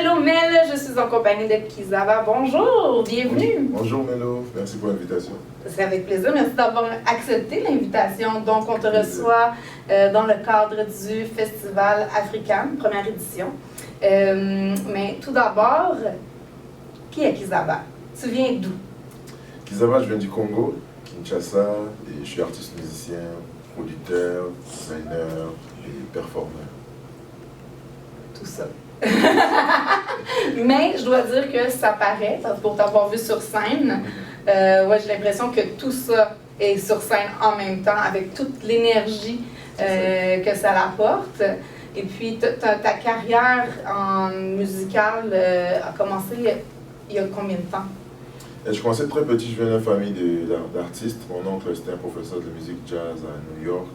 Hello Mel, je suis en compagnie de Kizaba. Bonjour, bienvenue. Bonjour Melo, merci pour l'invitation. C'est avec plaisir, merci d'avoir accepté l'invitation. Donc, on te reçoit dans le cadre du Festival Africain, première édition. Mais tout d'abord, qui est Kizaba? Tu viens d'où? Kizaba, je viens du Congo, Kinshasa, et je suis artiste musicien, producteur, designer et performeur. Tout ça. Mais je dois dire que ça paraît, pour t'avoir vu sur scène, ouais, j'ai l'impression que tout ça est sur scène en même temps, avec toute l'énergie que ça apporte. Et puis, ta carrière en musicale a commencé il y a combien de temps? Je commençais très petit, je viens d'une famille d'artistes. Mon oncle était un professeur de musique jazz à New York.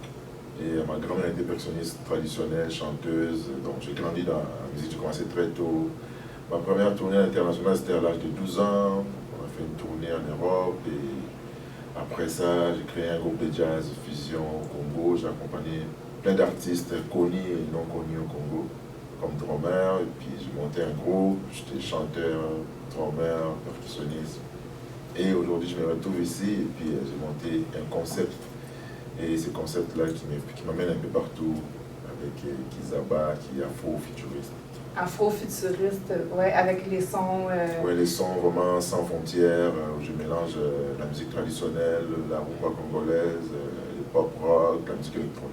Et ma grand-mère était percussionniste traditionnelle, chanteuse. Donc j'ai grandi dans la musique, j'ai commencé très tôt. Ma première tournée internationale, c'était à l'âge de 12 ans. On a fait une tournée en Europe. Et après ça, j'ai créé un groupe de jazz fusion au Congo. J'ai accompagné plein d'artistes connus et non connus au Congo, comme drummer. Et puis j'ai monté un groupe, j'étais chanteur, drummer, percussionniste. Et aujourd'hui, je me retrouve ici et puis j'ai monté un concept. Et ce concept-là qui m'amène un peu partout avec Kizaba, qui est afro-futuriste. Afro-futuriste, ouais, avec les sons... Oui, les sons vraiment sans frontières, où je mélange la musique traditionnelle, la rumba congolaise, le pop-rock, la musique électronique.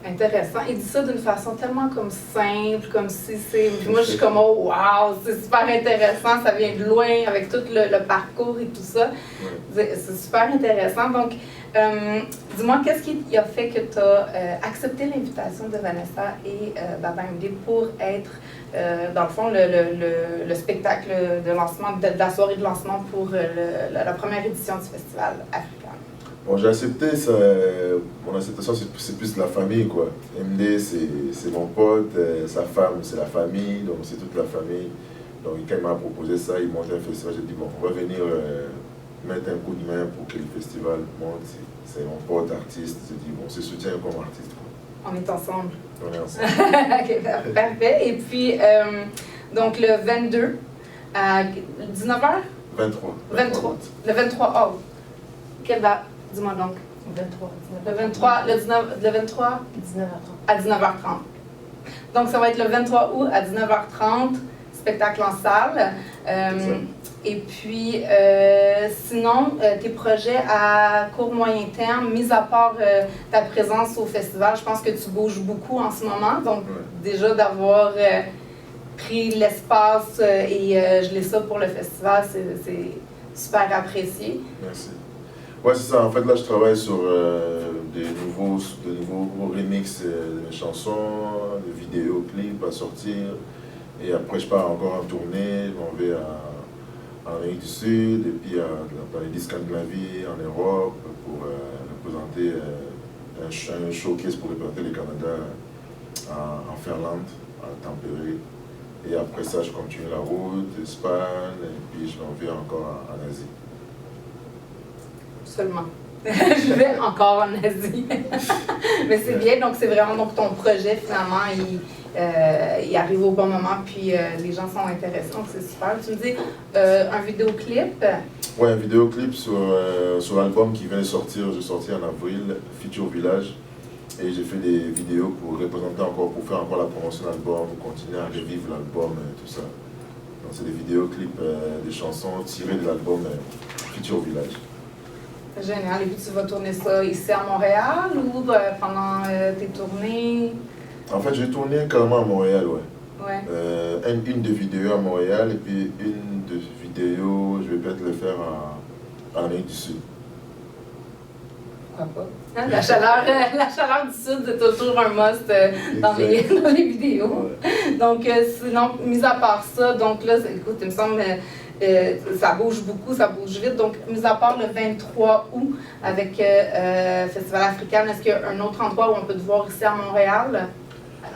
Intéressant. Il dit ça d'une façon tellement comme simple, comme si c'est... Moi, je suis comme, oh, wow, c'est super intéressant, ça vient de loin avec tout le parcours et tout ça. Ouais. C'est super intéressant. Donc, dis-moi, qu'est-ce qui a fait que tu as accepté l'invitation de Vanessa et Baba MD pour être, dans le fond, le spectacle de lancement, de la soirée de lancement pour la première édition du Festival africain? Bon, j'ai accepté ça. Mon acceptation, c'est plus la famille, quoi. MD, c'est mon pote, sa femme, c'est la famille, donc c'est toute la famille. Donc, quand il m'a proposé ça, il montait un festival, j'ai dit, bon, on va venir mettre un coup de main pour que le festival monte. C'est mon pote artiste, j'ai dit, bon, on se soutient comme artiste, quoi. On est ensemble. On est ensemble. Ok, parfait. Et puis, donc le 22 à 19h? 23. Le 23 août. Quelle date? Dis-moi donc. 23. Le 23, le 23? 19h30. À 19h30. Donc, ça va être le 23 août à 19h30, spectacle en salle. Et puis, sinon, tes projets à court moyen terme, mis à part ta présence au festival, je pense que tu bouges beaucoup en ce moment. Donc, déjà d'avoir pris l'espace et gelé ça pour le festival, c'est super apprécié. Merci. Ouais, c'est ça. En fait, là, je travaille sur de nouveaux remixes de mes chansons, de vidéoclips à sortir. Et après, je pars encore en tournée. Je m'en vais en Amérique du Sud et puis dans les disques Scandinavie, en Europe, pour représenter un showcase pour représenter le Canada en Finlande, à Tampere. Et après ça, je continue la route, Espagne, et puis je m'en vais encore en Asie. Seulement. Je vais encore en Asie. Mais c'est bien, donc c'est vraiment donc ton projet finalement, il arrive au bon moment, puis les gens sont intéressés, donc c'est super. Tu me dis un vidéoclip? Oui, un vidéoclip sur l'album qui vient de sortir, j'ai sorti en avril, Future Village. Et j'ai fait des vidéos pour représenter encore, pour faire encore la promotion de l'album, pour continuer à revivre l'album et tout ça. Donc c'est des vidéoclips, des chansons tirées de l'album Future Village. Génial. Et puis tu vas tourner ça ici à Montréal ou pendant tes tournées? En fait, j'ai tourné carrément à Montréal, ouais. Une de vidéos à Montréal et puis une de vidéos, je vais peut-être le faire en Amérique du Sud. Pourquoi pas? Hein? La chaleur du Sud, c'est toujours un must dans les vidéos. Ouais. Donc, sinon, mis à part ça, donc là, écoute, il me semble... ça bouge beaucoup, ça bouge vite. Donc, mis à part le 23 août avec Festival Africain, est-ce qu'il y a un autre endroit où on peut te voir ici à Montréal,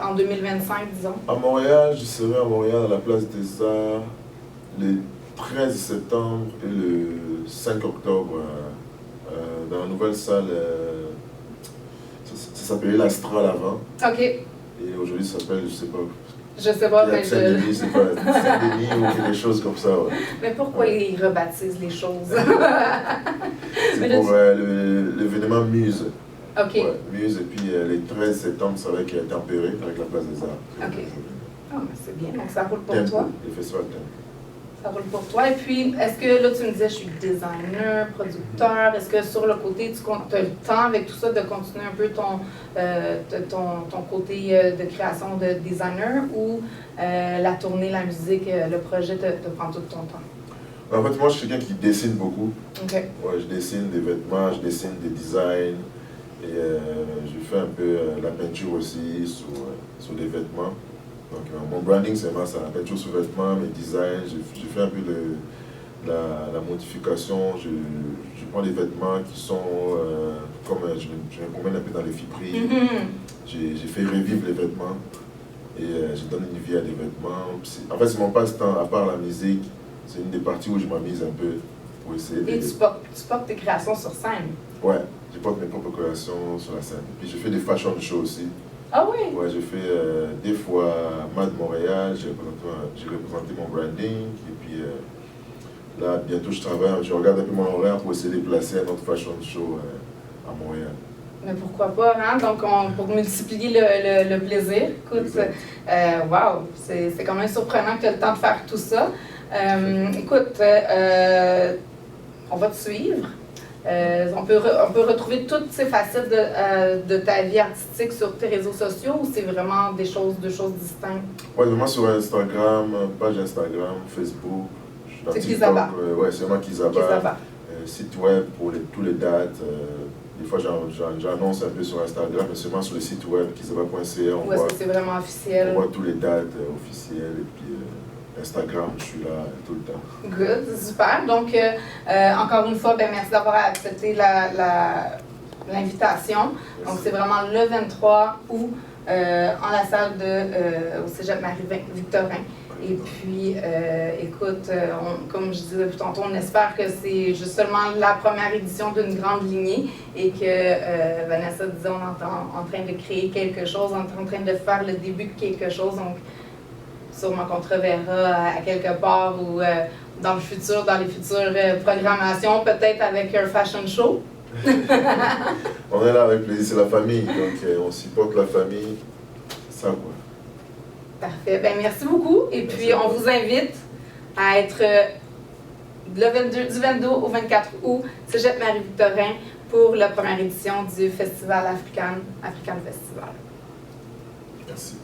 en 2025, disons? À Montréal, je serai à Montréal à la Place des Arts le 13 septembre et le 5 octobre dans la nouvelle salle. Ça s'appelait l'Astral avant. OK. Et aujourd'hui, ça s'appelle, je ne sais pas, Je sais pas, mais Saint-Denis, c'est pas Saint-Denis ou quelque chose comme ça. Ouais. Mais pourquoi ils rebaptisent les choses? C'est pour l'événement Muse. OK. Ouais, Muse, et puis les 13 septembre, c'est vrai qu'il a tempéré avec la place des Arts. OK. Ah, mais c'est bien. Donc, ça roule pour Tempo, toi. le festival Tempo. Ça roule pour toi. Et puis, est-ce que là, tu me disais, je suis designer, producteur. Est-ce que sur le côté, tu as le temps avec tout ça de continuer un peu ton côté de création de designer ou la tournée, la musique, le projet te prend tout ton temps? En fait, moi, je suis quelqu'un qui dessine beaucoup. OK. Ouais, je dessine des vêtements, je dessine des designs. Et je fais un peu la peinture aussi sur des vêtements. Donc, mon branding, c'est vraiment ça, la peinture sur vêtements, mes designs. Je fais un peu la modification. Je prends des vêtements qui sont comme je me promène un peu dans les friperies. J'ai fait revivre les vêtements et je donne une vie à des vêtements. En fait, c'est mon passe-temps, à part la musique. C'est une des parties où je m'amuse un peu pour essayer de... Et tu portes tes créations sur scène? Ouais, je porte mes propres créations sur la scène. Puis je fais des fashion shows aussi. Ah oui? Ouais, j'ai fait des fois Mad Montréal, j'ai représenté mon branding. Et puis là, bientôt je regarde un peu mon horaire pour essayer de placer un autre fashion show à Montréal. Mais pourquoi pas, hein? Donc, pour multiplier le plaisir. Écoute, wow, c'est quand même surprenant que tu aies le temps de faire tout ça. Écoute, on va te suivre. On peut retrouver toutes ces facettes de ta vie artistique sur tes réseaux sociaux ou c'est vraiment deux choses distinctes? Oui, vraiment sur Instagram, page Instagram, Facebook. C'est Kizaba. Oui, c'est vraiment Kizaba. Site web pour toutes les dates. Des fois, j'annonce un peu sur Instagram, mais seulement sur le site web kizaba.ca. Ou est-ce que c'est vraiment officiel? On voit toutes les dates officielles et puis Instagram, je suis là tout le temps. Good, c'est super. Donc, encore une fois, merci d'avoir accepté l'invitation. Donc, c'est vraiment le 23 août en la salle au Cégep Marie-Victorin. Et puis, écoute, comme je disais depuis tantôt, on espère que c'est juste seulement la première édition d'une grande lignée et que Vanessa disait, on est en train de créer quelque chose, on est en train de faire le début de quelque chose. Donc, sûrement qu'on te reverra à quelque part ou dans les futures programmations, peut-être avec un fashion show. On est là avec plaisir, c'est la famille, donc on supporte la famille, ça quoi. Parfait, bien merci beaucoup et puis on vous invite à être du 22 au 24 août, Cégep Marie-Victorin pour la première édition du Festival African Festival. Merci.